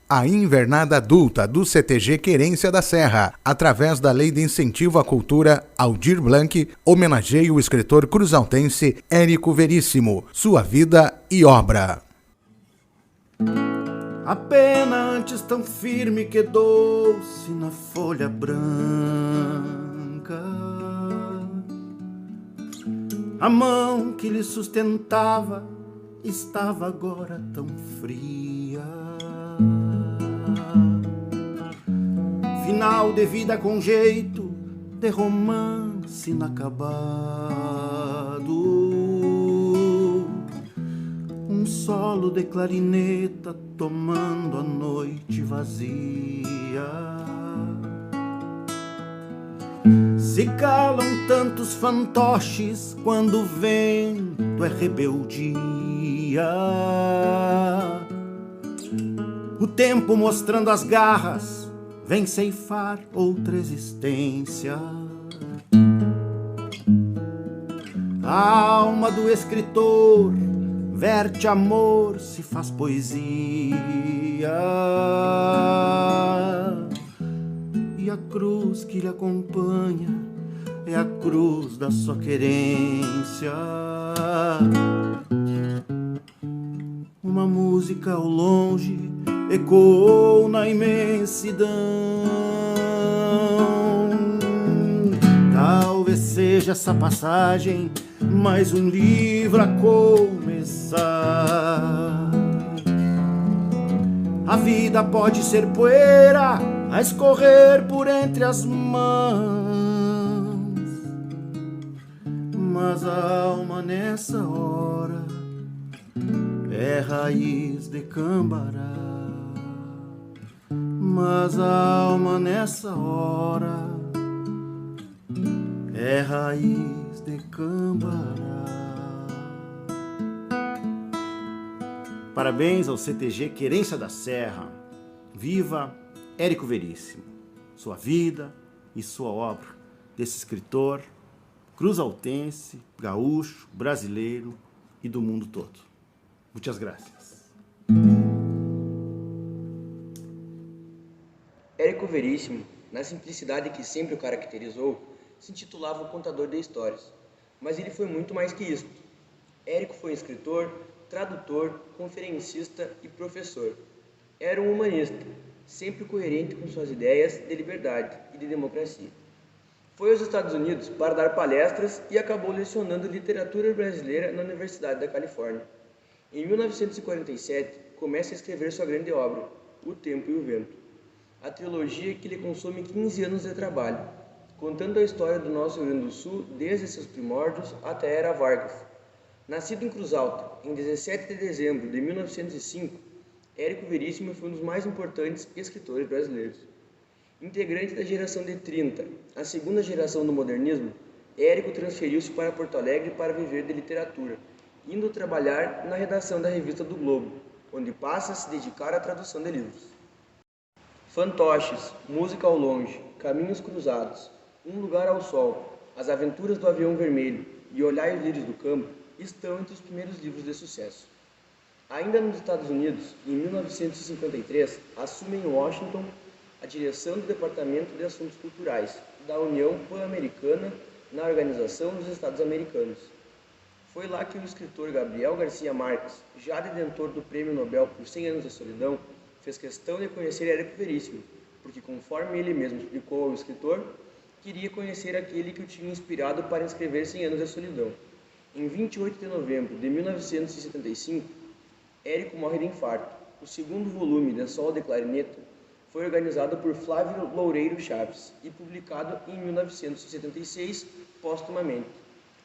A invernada adulta do CTG Querência da Serra, através da Lei de Incentivo à Cultura Aldir Blanc, homenageia o escritor cruzaltense Érico Veríssimo, sua vida e obra. A pena antes tão firme que doce na folha branca, a mão que lhe sustentava estava agora tão fria. Final de vida com jeito de romance inacabado, um solo de clarineta tomando a noite vazia. Se calam tantos fantoches quando o vento é rebeldia, o tempo mostrando as garras vem ceifar outra existência. A alma do escritor verte amor, se faz poesia, e a cruz que lhe acompanha é a cruz da sua querência. Uma música ao longe ecoou na imensidão. Talvez seja essa passagem mais um livro a começar. A vida pode ser poeira a escorrer por entre as mãos, mas a alma nessa hora é raiz de cambará. Mas a alma nessa hora é raiz de cambará. Parabéns ao CTG Querência da Serra. Viva Érico Veríssimo, sua vida e sua obra, desse escritor cruzaltense, gaúcho, brasileiro e do mundo todo. Muitas graças. Érico Veríssimo, na simplicidade que sempre o caracterizou, se intitulava o contador de histórias, mas ele foi muito mais que isso. Érico foi escritor, tradutor, conferencista e professor. Era um humanista, sempre coerente com suas ideias de liberdade e de democracia. Foi aos Estados Unidos para dar palestras e acabou lecionando literatura brasileira na Universidade da Califórnia. Em 1947, começa a escrever sua grande obra, O Tempo e o Vento, a trilogia que lhe consome 15 anos de trabalho, contando a história do nosso Rio Grande do Sul desde seus primórdios até a Era Vargas. Nascido em Cruz Alta, em 17 de dezembro de 1905, Érico Veríssimo foi um dos mais importantes escritores brasileiros. Integrante da geração de 30, a segunda geração do modernismo, Érico transferiu-se para Porto Alegre para viver de literatura, indo trabalhar na redação da Revista do Globo, onde passa a se dedicar à tradução de livros. Fantoches, Música ao Longe, Caminhos Cruzados, Um Lugar ao Sol, As Aventuras do Avião Vermelho e Olhai os Lírios do Campo estão entre os primeiros livros de sucesso. Ainda nos Estados Unidos, em 1953, assume em Washington a direção do Departamento de Assuntos Culturais da União Pan-Americana na Organização dos Estados Americanos. Foi lá que o escritor Gabriel Garcia Marques, já detentor do Prêmio Nobel por 100 anos de solidão, fez questão de conhecer Érico Veríssimo, porque, conforme ele mesmo explicou ao escritor, queria conhecer aquele que o tinha inspirado para escrever 100 anos de solidão. Em 28 de novembro de 1975, Érico morre de infarto. O segundo volume de Sol de Clarineta foi organizado por Flávio Loureiro Chaves e publicado em 1976, póstumamente.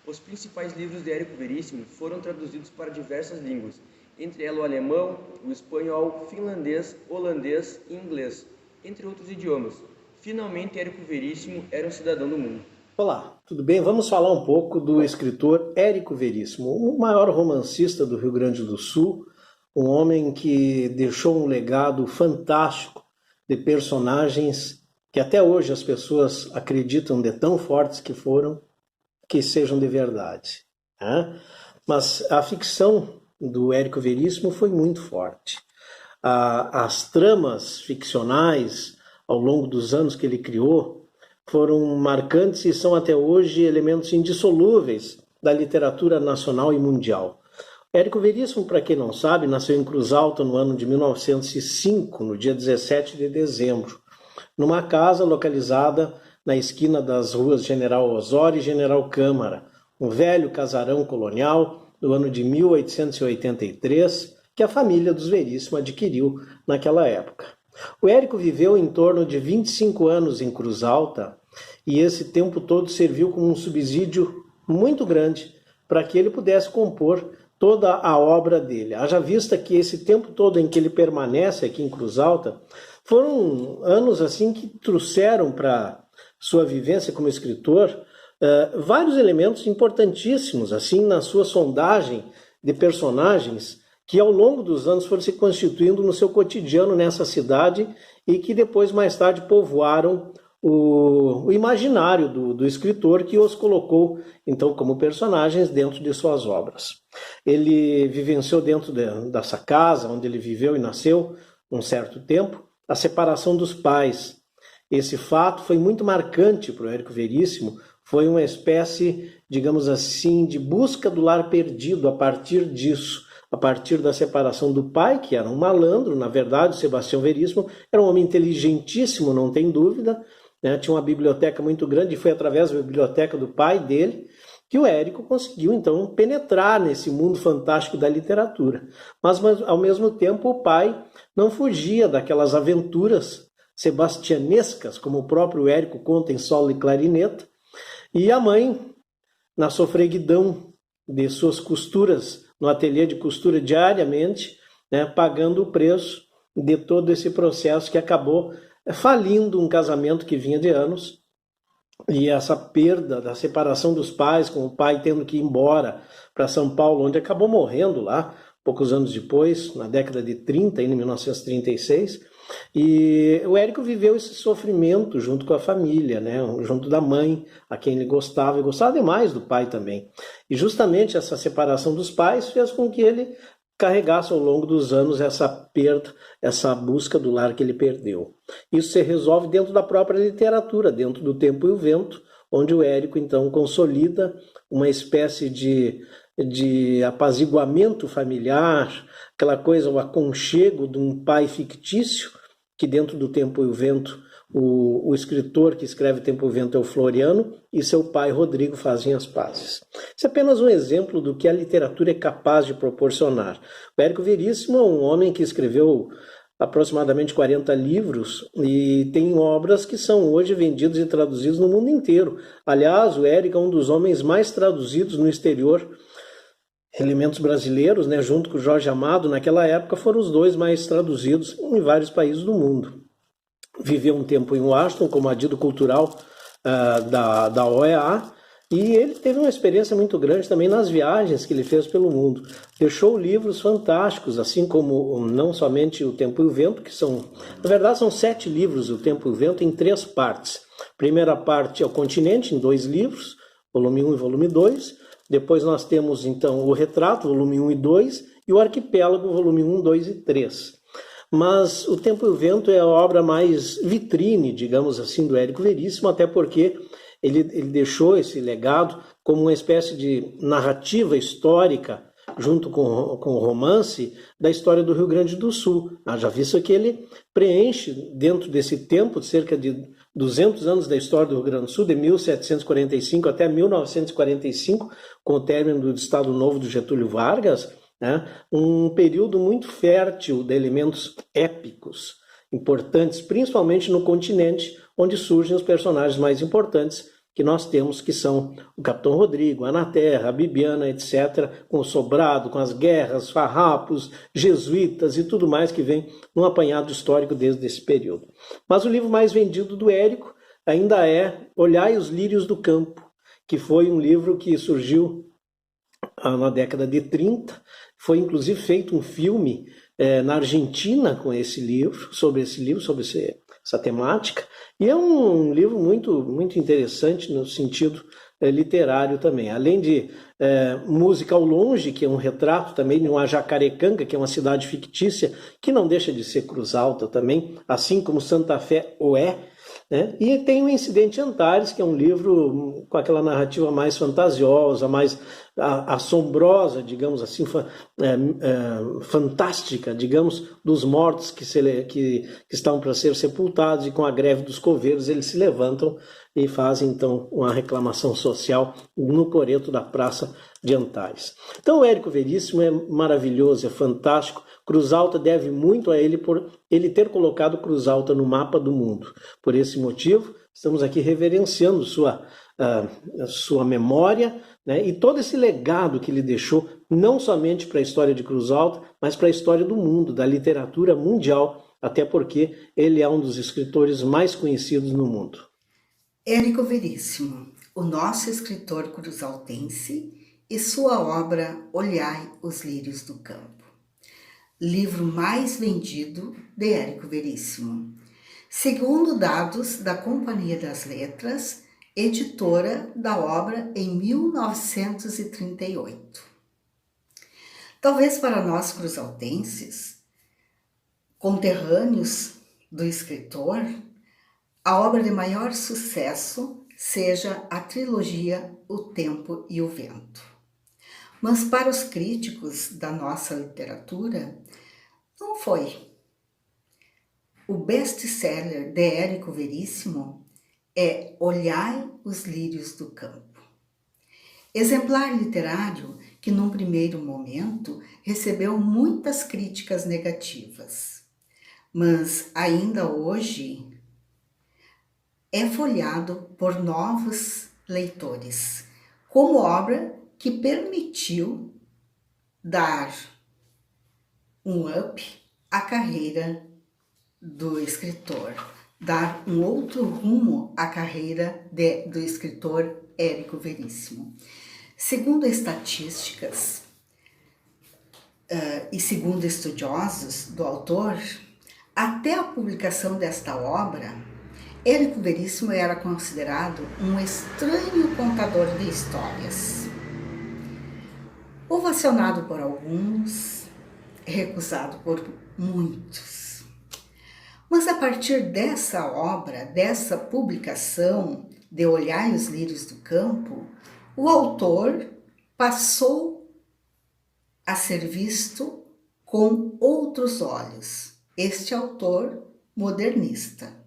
Os principais livros de Érico Veríssimo foram traduzidos para diversas línguas, entre elas o alemão, o espanhol, finlandês, holandês e inglês, entre outros idiomas. Finalmente, Érico Veríssimo era um cidadão do mundo. Olá, tudo bem? Vamos falar um pouco do escritor Érico Veríssimo, o maior romancista do Rio Grande do Sul, um homem que deixou um legado fantástico de personagens que até hoje as pessoas acreditam de tão fortes que foram, que sejam de verdade, né? Mas a ficção do Érico Veríssimo foi muito forte. As tramas ficcionais, ao longo dos anos que ele criou, foram marcantes e são até hoje elementos indissolúveis da literatura nacional e mundial. Érico Veríssimo, para quem não sabe, nasceu em Cruz Alta no ano de 1905, no dia 17 de dezembro, numa casa localizada na esquina das ruas General Osório e General Câmara, um velho casarão colonial do ano de 1883, que a família dos Veríssimo adquiriu naquela época. O Érico viveu em torno de 25 anos em Cruz Alta e esse tempo todo serviu como um subsídio muito grande para que ele pudesse compor toda a obra dele. Haja vista que esse tempo todo em que ele permanece aqui em Cruz Alta foram anos assim que trouxeram para sua vivência como escritor vários elementos importantíssimos assim na sua sondagem de personagens que ao longo dos anos foram se constituindo no seu cotidiano nessa cidade e que depois mais tarde povoaram o imaginário do escritor, que os colocou então como personagens dentro de suas obras. Ele vivenciou dentro dessa casa onde ele viveu e nasceu um certo tempo a separação dos pais. Esse fato foi muito marcante para o Érico Veríssimo, foi uma espécie, digamos assim, de busca do lar perdido a partir disso, a partir da separação do pai, que era um malandro. Na verdade, o Sebastião Veríssimo era um homem inteligentíssimo, não tem dúvida, né? Tinha uma biblioteca muito grande e foi através da biblioteca do pai dele que o Érico conseguiu, então, penetrar nesse mundo fantástico da literatura. Mas, ao mesmo tempo, o pai não fugia daquelas aventuras sebastianescas, como o próprio Érico conta em Solo e Clarineta, e a mãe, na sofreguidão de suas costuras, no ateliê de costura diariamente, né, pagando o preço de todo esse processo que acabou falindo um casamento que vinha de anos, e essa perda da separação dos pais, com o pai tendo que ir embora para São Paulo, onde acabou morrendo lá, poucos anos depois, na década de 30, em 1936, e o Érico viveu esse sofrimento junto com a família, né? Junto da mãe, a quem ele gostava, e gostava demais do pai também. E justamente essa separação dos pais fez com que ele carregasse ao longo dos anos essa perda, essa busca do lar que ele perdeu. Isso se resolve dentro da própria literatura, dentro do Tempo e o Vento, onde o Érico então consolida uma espécie de apaziguamento familiar, aquela coisa, o aconchego de um pai fictício, que dentro do Tempo e o Vento, o escritor que escreve Tempo e o Vento é o Floriano, e seu pai Rodrigo fazem as pazes. Isso é apenas um exemplo do que a literatura é capaz de proporcionar. O Érico Veríssimo é um homem que escreveu aproximadamente 40 livros e tem obras que são hoje vendidas e traduzidas no mundo inteiro. Aliás, o Érico é um dos homens mais traduzidos no exterior. Elementos brasileiros, né, junto com o Jorge Amado, naquela época foram os dois mais traduzidos em vários países do mundo. Viveu um tempo em Washington como adido cultural da OEA, e ele teve uma experiência muito grande também nas viagens que ele fez pelo mundo. Deixou livros fantásticos, assim como não somente O Tempo e o Vento, que são, na verdade, são 7 livros, O Tempo e o Vento, em 3 partes. A primeira parte é o Continente, em 2 livros, volume 1 e volume 2. Depois nós temos, então, o Retrato, volume 1 e 2, e o Arquipélago, volume 1, 2 e 3. Mas O Tempo e o Vento é a obra mais vitrine, digamos assim, do Érico Veríssimo, até porque ele deixou esse legado como uma espécie de narrativa histórica, junto com o romance, da história do Rio Grande do Sul. Já visto que ele preenche, dentro desse tempo, de cerca de 200 anos da história do Rio Grande do Sul, de 1745 até 1945, com o término do Estado Novo do Getúlio Vargas, né, um período muito fértil de elementos épicos, importantes, principalmente no continente, onde surgem os personagens mais importantes que nós temos, que são o Capitão Rodrigo, a Terra, a Bibiana, etc., com o Sobrado, com as guerras, farrapos, jesuítas e tudo mais que vem num apanhado histórico desde esse período. Mas o livro mais vendido do Érico ainda é Olhai os Lírios do Campo, que foi um livro que surgiu na década de 30, foi inclusive feito um filme na Argentina com esse livro, sobre essa temática, e é um livro muito, muito interessante no sentido literário também. Além de Música ao Longe, que é um retrato também de uma Jacarecanga, que é uma cidade fictícia, que não deixa de ser Cruz Alta também, assim como Santa Fé o é, né? E tem o Incidente Antares, que é um livro com aquela narrativa mais fantasiosa, mais assombrosa, digamos assim, fantástica, digamos, dos mortos que estão para ser sepultados, e com a greve dos coveiros eles se levantam e fazem então uma reclamação social no coreto da Praça de Antares. Então o Érico Veríssimo é maravilhoso, é fantástico. Cruz Alta deve muito a ele por ele ter colocado Cruz Alta no mapa do mundo. Por esse motivo, estamos aqui reverenciando sua memória, né, e todo esse legado que ele deixou, não somente para a história de Cruz Alta, mas para a história do mundo, da literatura mundial, até porque ele é um dos escritores mais conhecidos no mundo. Érico Veríssimo, o nosso escritor cruzaltense, e sua obra Olhai os Lírios do Campo. Livro mais vendido de Érico Veríssimo, segundo dados da Companhia das Letras, editora da obra em 1938. Talvez para nós cruzaltenses, conterrâneos do escritor, a obra de maior sucesso seja a trilogia O Tempo e o Vento. Mas para os críticos da nossa literatura, não foi. O best-seller de Érico Veríssimo é Olhai os Lírios do Campo. Exemplar literário que, num primeiro momento, recebeu muitas críticas negativas, mas ainda hoje é folheado por novos leitores, como obra que permitiu dar um up à carreira do escritor, dar um outro rumo à carreira do escritor Érico Veríssimo. Segundo estatísticas e segundo estudiosos do autor, até a publicação desta obra, Érico Veríssimo era considerado um estranho contador de histórias. Ovacionado por alguns, recusado por muitos. Mas a partir dessa obra, dessa publicação de Olhai os Lírios do Campo, o autor passou a ser visto com outros olhos. Este autor modernista.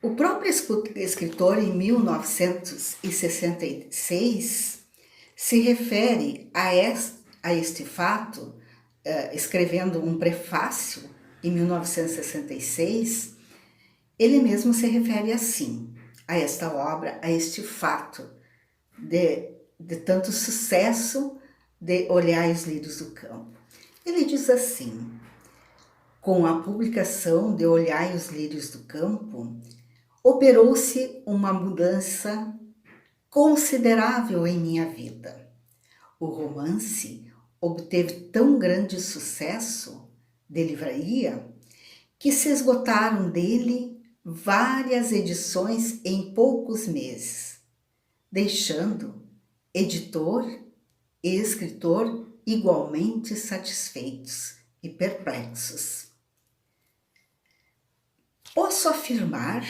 O próprio escritor, em 1966, se refere a este fato, escrevendo um prefácio em 1966, ele mesmo se refere assim, a esta obra, a este fato de tanto sucesso de Olhai os Lírios do Campo. Ele diz assim: com a publicação de Olhai os Lírios do Campo, operou-se uma mudança considerável em minha vida. O romance obteve tão grande sucesso de livraria que se esgotaram dele várias edições em poucos meses, deixando editor e escritor igualmente satisfeitos e perplexos. Posso afirmar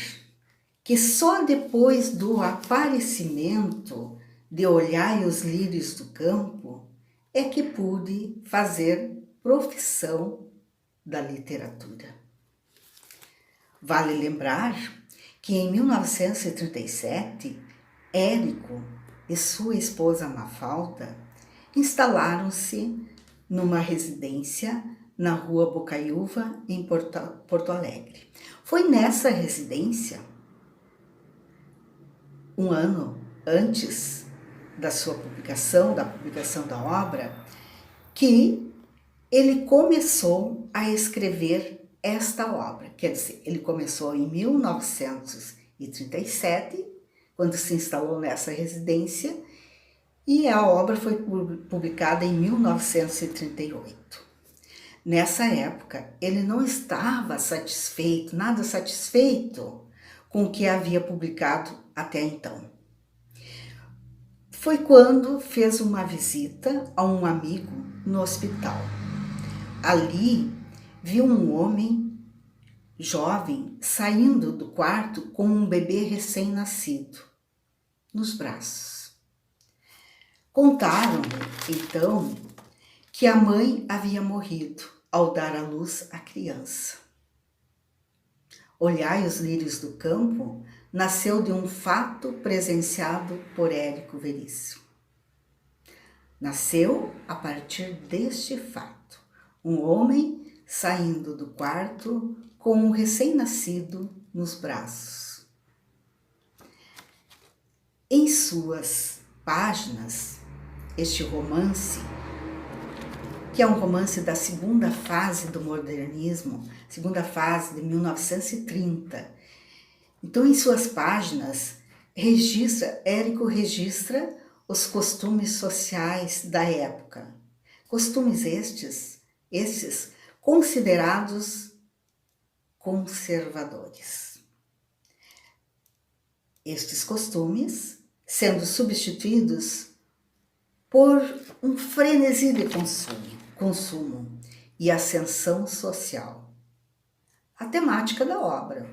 que só depois do aparecimento de Olhai os Lírios do Campo é que pude fazer profissão da literatura. Vale lembrar que em 1937, Érico e sua esposa Mafalda instalaram-se numa residência na Rua Bocaiúva, em Porto Alegre. Foi nessa residência, um ano antes da sua publicação, da publicação da obra, que ele começou a escrever esta obra. Quer dizer, ele começou em 1937, quando se instalou nessa residência, e a obra foi publicada em 1938. Nessa época, ele não estava satisfeito, nada satisfeito com o que havia publicado até então. foi quando fez uma visita a um amigo no hospital. Ali viu um homem jovem saindo do quarto com um bebê recém-nascido nos braços. Contaram-lhe, então, que a mãe havia morrido ao dar à luz a criança. Olhai os lírios do campo nasceu de um fato presenciado por Érico Veríssimo. Nasceu a partir deste fato, um homem saindo do quarto com um recém-nascido nos braços. Em suas páginas, este romance, que é um romance da segunda fase do modernismo, segunda fase de 1930. Então, em suas páginas, Érico registra os costumes sociais da época. Costumes estes considerados conservadores. Estes costumes sendo substituídos por um frenesi de consumo e ascensão social. A temática da obra: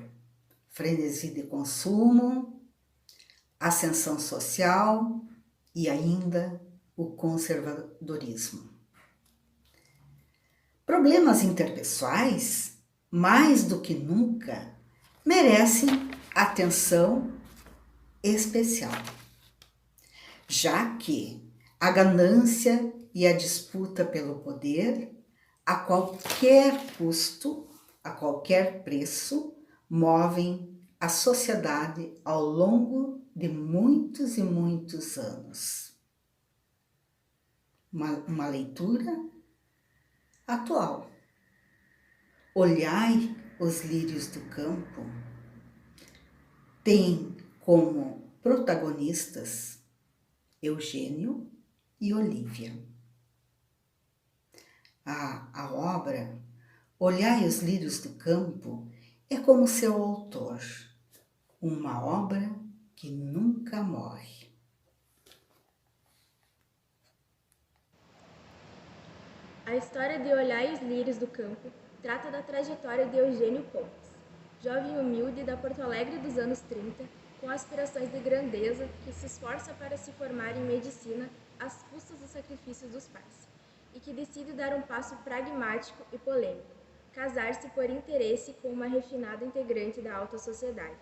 frenesi de consumo, ascensão social e ainda o conservadorismo. Problemas interpessoais, mais do que nunca, merecem atenção especial, já que a ganância e a disputa pelo poder, a qualquer custo, a qualquer preço, movem a sociedade ao longo de muitos e muitos anos. Uma leitura atual. Olhai os lírios do campo tem como protagonistas Eugênio e Olívia. A obra Olhai os lírios do campo é como seu autor, uma obra que nunca morre. A história de Olhai os lírios do campo trata da trajetória de Eugênio Pontes, jovem humilde da Porto Alegre dos anos 30, com aspirações de grandeza, que se esforça para se formar em medicina às custas dos sacrifícios dos pais, e que decide dar um passo pragmático e polêmico, casar-se por interesse com uma refinada integrante da alta sociedade,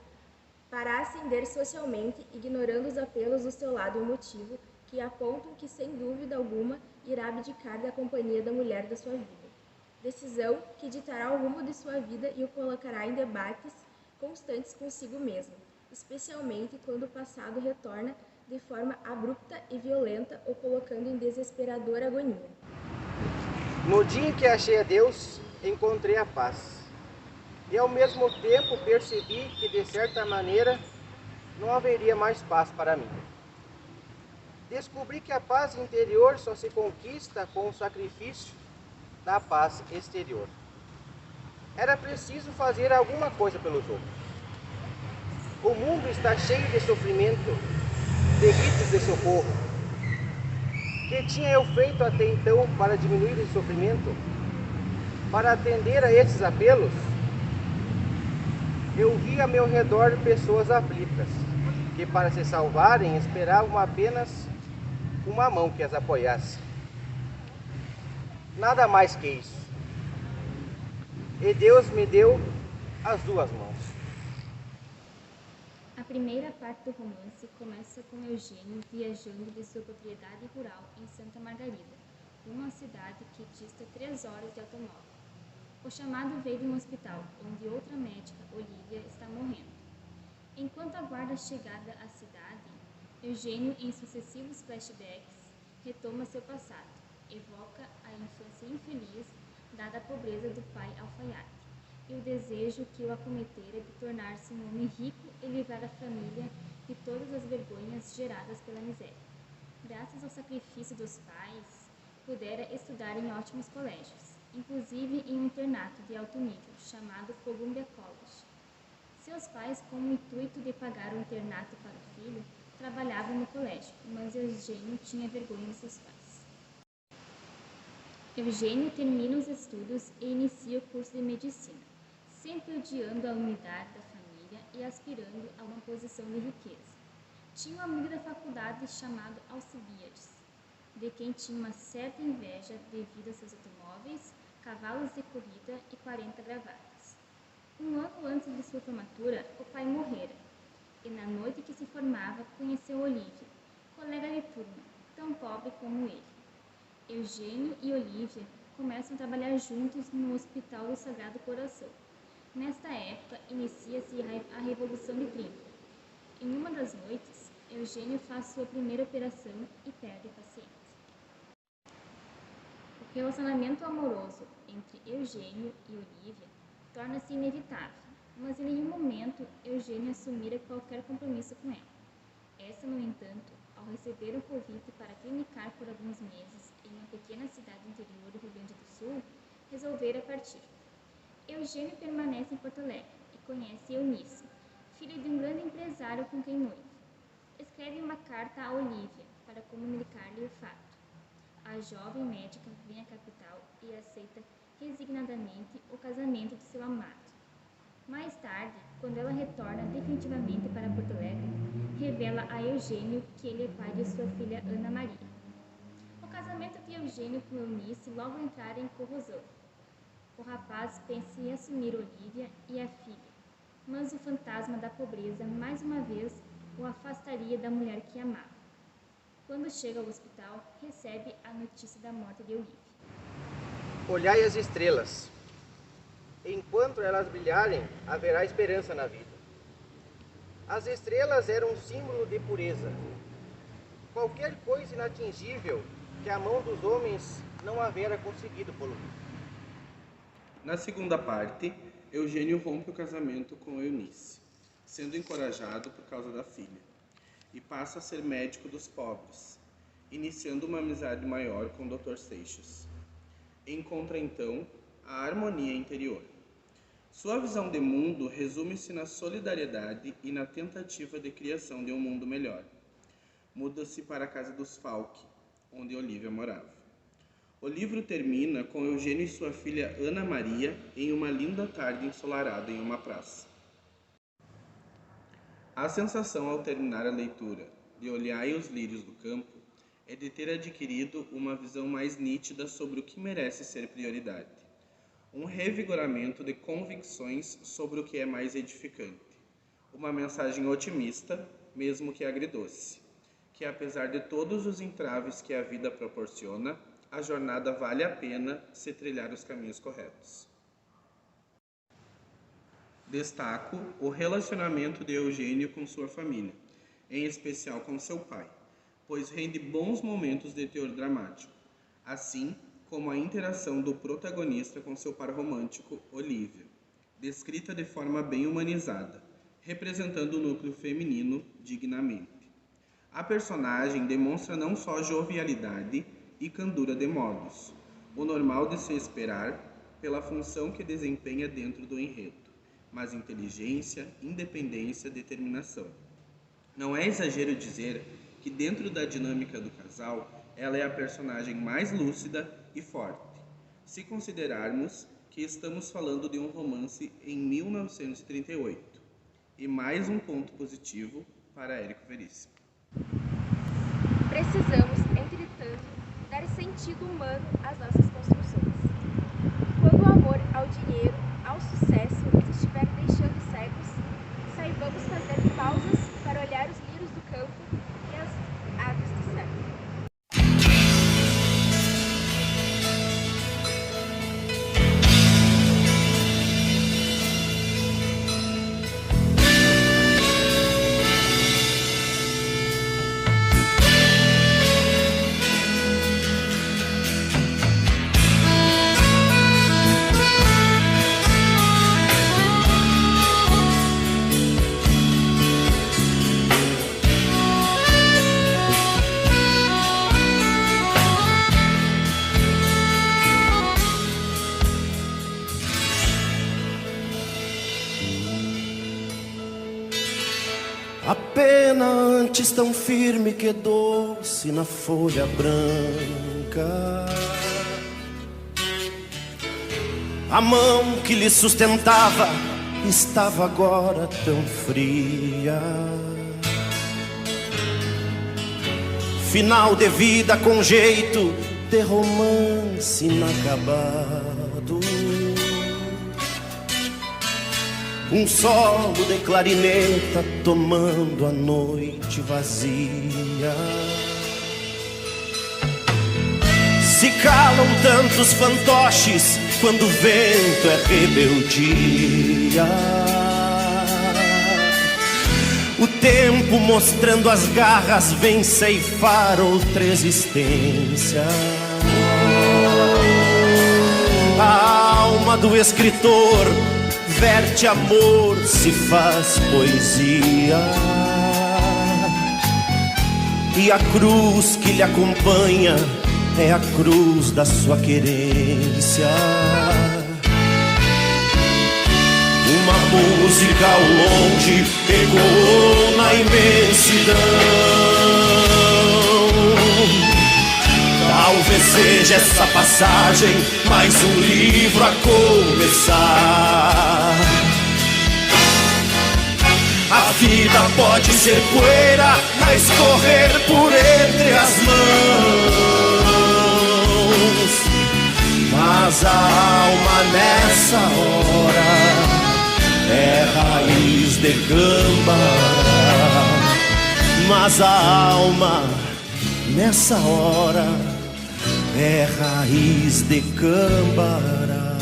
para ascender socialmente, ignorando os apelos do seu lado emotivo, que apontam que, sem dúvida alguma, irá abdicar da companhia da mulher da sua vida. Decisão que ditará o rumo de sua vida e o colocará em debates constantes consigo mesmo, especialmente quando o passado retorna de forma abrupta e violenta, o colocando em desesperadora agonia. No dia em que achei a Deus, encontrei a paz. E ao mesmo tempo percebi que, de certa maneira, não haveria mais paz para mim. Descobri que a paz interior só se conquista com o sacrifício da paz exterior. Era preciso fazer alguma coisa pelos outros. O mundo está cheio de sofrimento, de gritos de socorro. O que tinha eu feito até então para diminuir esse sofrimento? Para atender a esses apelos? Eu vi a meu redor pessoas aflitas, que para se salvarem esperavam apenas uma mão que as apoiasse. Nada mais que isso. E Deus me deu as duas mãos. A primeira parte do romance começa com Eugênio viajando de sua propriedade rural em Santa Margarida, uma cidade que dista 3 horas de automóvel. O chamado veio de um hospital, onde outra médica, Olívia, está morrendo. Enquanto aguarda a chegada à cidade, Eugênio, em sucessivos flashbacks, retoma seu passado, evoca a infância infeliz, dada a pobreza do pai alfaiate, e o desejo que o acometera de tornar-se um homem rico e livrar a família de todas as vergonhas geradas pela miséria. Graças ao sacrifício dos pais, pudera estudar em ótimos colégios, inclusive em um internato de alto nível, chamado Columbia College. Seus pais, com o intuito de pagar o internato para o filho, trabalhavam no colégio, mas Eugênio tinha vergonha de seus pais. Eugênio termina os estudos e inicia o curso de medicina, sempre odiando a unidade da família e aspirando a uma posição de riqueza. Tinha um amigo da faculdade chamado Alcibiades, de quem tinha uma certa inveja devido a seus automóveis, cavalos de corrida e 40 gravatas. Um ano antes de sua formatura, o pai morrera, e na noite que se formava conheceu Olívia, colega de turma, tão pobre como ele. Eugênio e Olívia começam a trabalhar juntos no Hospital do Sagrado Coração. Nesta época, inicia-se a Revolução de 30. Em uma das noites, Eugênio faz sua primeira operação e perde o paciente. O relacionamento amoroso entre Eugênio e Olívia torna-se inevitável, mas em nenhum momento Eugênio assumira qualquer compromisso com ela. Essa, no entanto, ao receber um convite para clinicar por alguns meses em uma pequena cidade interior do Rio Grande do Sul, resolvera partir. Eugênio permanece em Porto Alegre e conhece Eunice, filha de um grande empresário com quem noiva. Escreve uma carta a Olívia para comunicar-lhe o fato. A jovem médica vem à capital e aceita resignadamente o casamento de seu amado. Mais tarde, quando ela retorna definitivamente para Porto Alegre, revela a Eugênio que ele é pai de sua filha Ana Maria. O casamento de Eugênio com Eunice logo entrara em corrosão. O rapaz pensa em assumir Olívia e a filha, mas o fantasma da pobreza mais uma vez o afastaria da mulher que amava. Quando chega ao hospital, recebe a notícia da morte de Olívia. Olhai as estrelas. Enquanto elas brilharem, haverá esperança na vida. As estrelas eram um símbolo de pureza. Qualquer coisa inatingível que a mão dos homens não havera conseguido poluir. Na segunda parte, Eugênio rompe o casamento com Eunice, sendo encorajado por causa da filha, e passa a ser médico dos pobres, iniciando uma amizade maior com o Dr. Seixas. Encontra então a harmonia interior. Sua visão de mundo resume-se na solidariedade e na tentativa de criação de um mundo melhor. Muda-se para a casa dos Falck, onde Olívia morava. O livro termina com Eugênio e sua filha Ana Maria em uma linda tarde ensolarada em uma praça. A sensação ao terminar a leitura de Olhai os lírios do campo é de ter adquirido uma visão mais nítida sobre o que merece ser prioridade. Um revigoramento de convicções sobre o que é mais edificante. Uma mensagem otimista, mesmo que agridoce, que apesar de todos os entraves que a vida proporciona, a jornada vale a pena se trilhar os caminhos corretos. Destaco o relacionamento de Eugênio com sua família, em especial com seu pai, pois rende bons momentos de teor dramático, assim como a interação do protagonista com seu par romântico, Olívia, descrita de forma bem humanizada, representando o núcleo feminino dignamente. A personagem demonstra não só jovialidade e candura de modos, o normal de se esperar pela função que desempenha dentro do enredo, mas inteligência, independência, determinação. Não é exagero dizer que dentro da dinâmica do casal, ela é a personagem mais lúcida e forte, se considerarmos que estamos falando de um romance em 1938. E mais um ponto positivo para Érico Veríssimo. Precisamos, entretanto, dar sentido humano às nossas construções. Quando o amor ao dinheiro, ao sucesso, nos estiver deixando cegos, saibamos fazer pausas para olhar os lírios do campo e as aves do céu. A pena antes tão firme que doce na folha branca. A mão que lhe sustentava estava agora tão fria. Final de vida com jeito de romance inacabado. Um solo de clarineta tomando a noite vazia. Se calam tantos fantoches quando o vento é rebeldia. O tempo mostrando as garras vem ceifar outra existência. A alma do escritor verte amor, se faz poesia. E a cruz que lhe acompanha é a cruz da sua querência. Uma música ao longe ecoou na imensidão. Talvez seja essa passagem mais um livro a começar. A vida pode ser poeira a escorrer por entre as mãos, mas a alma nessa hora é raiz de gâmbara. Mas a alma nessa hora é raiz de gâmbara.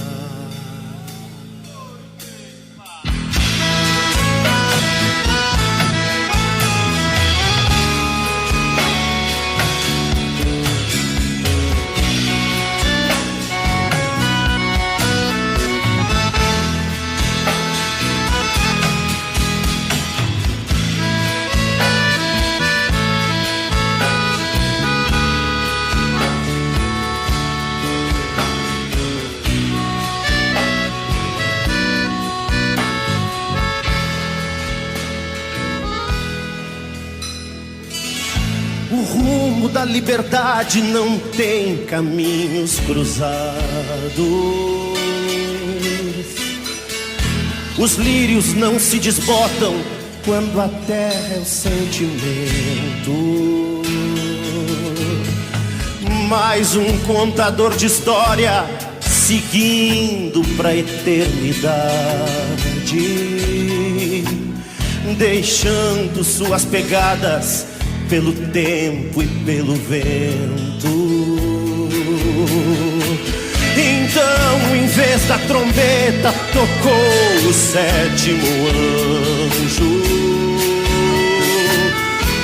O rumo da liberdade não tem caminhos cruzados. Os lírios não se desbotam quando a terra é o sentimento. Mais um contador de história seguindo pra eternidade, deixando suas pegadas pelo tempo e pelo vento. Então, em vez da trombeta, tocou o sétimo anjo.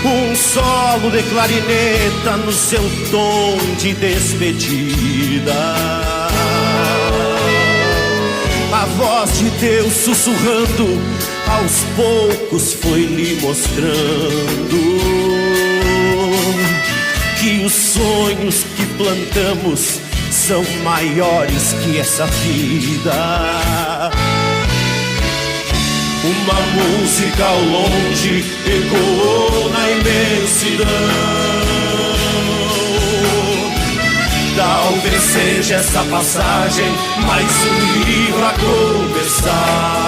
Um solo de clarineta no seu tom de despedida. A voz de Deus sussurrando aos poucos foi lhe mostrando que os sonhos que plantamos são maiores que essa vida. Uma música ao longe ecoou na imensidão. Talvez seja essa passagem mais um livro a começar.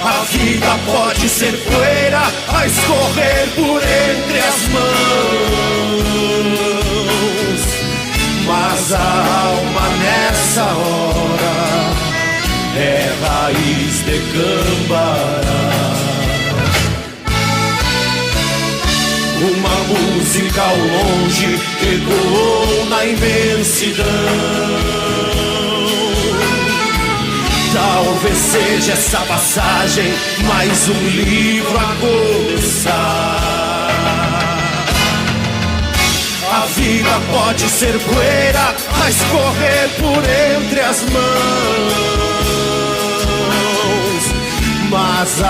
A vida pode ser poeira a escorrer por entre as mãos, mas a alma nessa hora é raiz de gâmbara. Uma música ao longe ecoou na imensidão. Talvez seja essa passagem mais um livro a começar. A vida pode ser poeira a escorrer por entre as mãos, mas a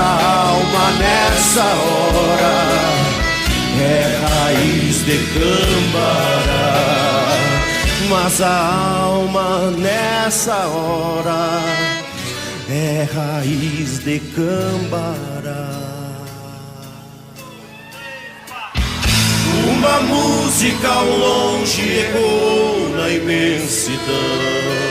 alma nessa hora é raiz de gâmbara. Mas a alma nessa hora é raiz de Cambará. Uma música ao longe ecoou na imensidão.